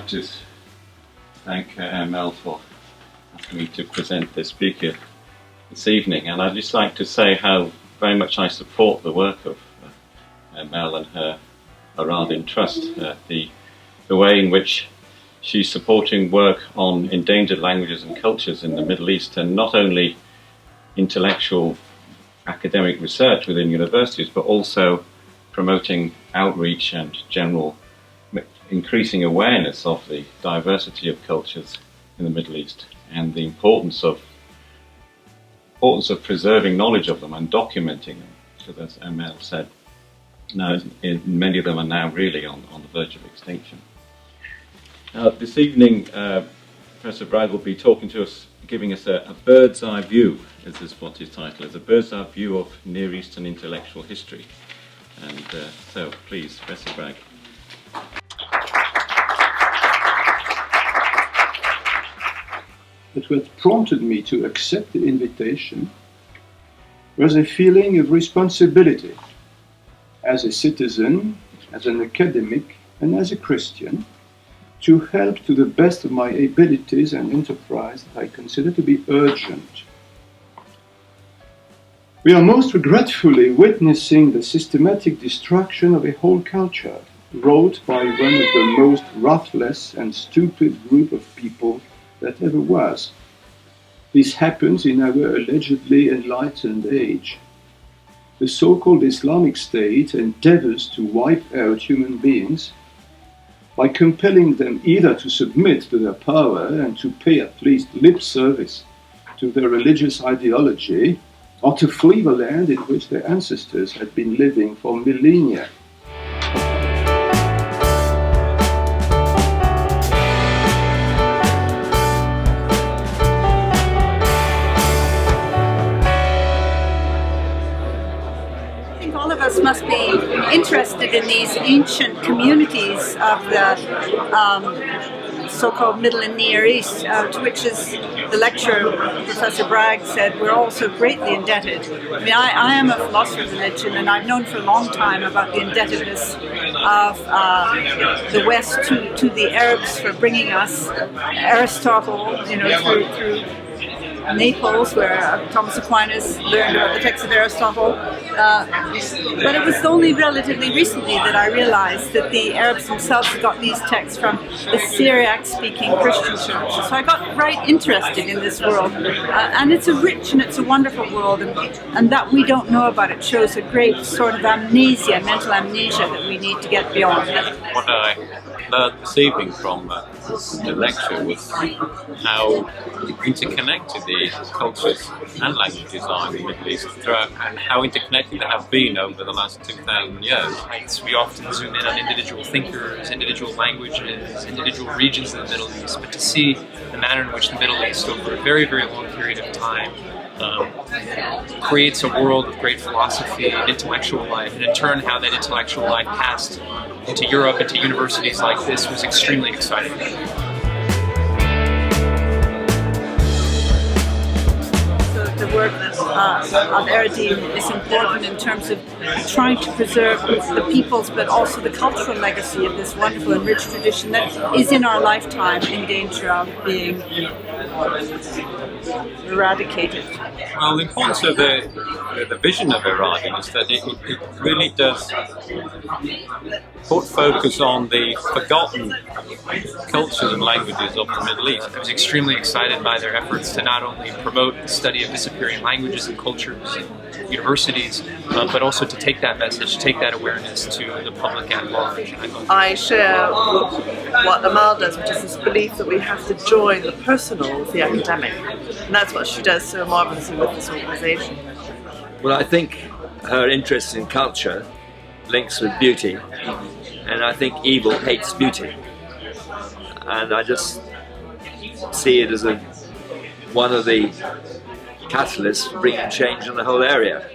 to thank ML for asking me to present the speaker this evening, and I'd just like to say how very much I support the work of Mel and her Aradin Trust, the way in which she's supporting work on endangered languages and cultures in the Middle East, and not only intellectual academic research within universities, but also promoting outreach and general increasing awareness of the diversity of cultures in the Middle East and the importance of preserving knowledge of them and documenting them, because as ML said, now many of them are now really on the verge of extinction. Now, this evening, Professor Bragg will be talking to us, giving us a bird's eye view, this is what his title is, a bird's eye view of Near Eastern intellectual history. And so, please, Professor Bragg. But what prompted me to accept the invitation was a feeling of responsibility as a citizen, as an academic, and as a Christian, to help to the best of my abilities and enterprise that I consider to be urgent. We are most regretfully witnessing the systematic destruction of a whole culture, wrought by one of the most ruthless and stupid group of people that ever was. This happens in our allegedly enlightened age. The so-called Islamic State endeavors to wipe out human beings by compelling them either to submit to their power and to pay at least lip service to their religious ideology, or to flee the land in which their ancestors had been living for millennia. All of us must be interested in these ancient communities of the so-called Middle and Near East, to which, as the lecturer, Professor Bragg, said, we're all so greatly indebted. I mean, I am a philosopher of religion, and I've known for a long time about the indebtedness of the West to the Arabs for bringing us Aristotle, through Naples, where Thomas Aquinas learned about the text of Aristotle. But it was only relatively recently that I realized that the Arabs themselves got these texts from the Syriac-speaking Christian churches. So I got right interested in this world. And it's a rich and it's a wonderful world, and that we don't know about it shows a great sort of amnesia, mental amnesia, that we need to get beyond. What I learned this evening from the lecture was how interconnected the cultures and languages are in the Middle East throughout, and how interconnected they have been over the last 2,000 years. We often zoom in on individual thinkers, individual languages, individual regions of the Middle East, but to see the manner in which the Middle East over a very, very long period of time creates a world of great philosophy and intellectual life, and in turn how that intellectual life passed into Europe, into universities like this, was extremely exciting. The work of Aradin is important in terms of trying to preserve the people's but also the cultural legacy of this wonderful and rich tradition that is in our lifetime in danger of being eradicated. Well, the importance of the vision of Aradin is that it really does put focus on the forgotten cultures and languages of the Middle East. I was extremely excited by their efforts to not only promote the study of disappearing languages and cultures in universities, but also to take that message, take that awareness to the public at large. I share what Amal does, which is this belief that we have to join the personal with the academic. And that's what she does so marvelously with this organization. Well, I think her interest in culture links with beauty, and I think evil hates beauty. And I just see it as one of the catalysts for bringing change in the whole area.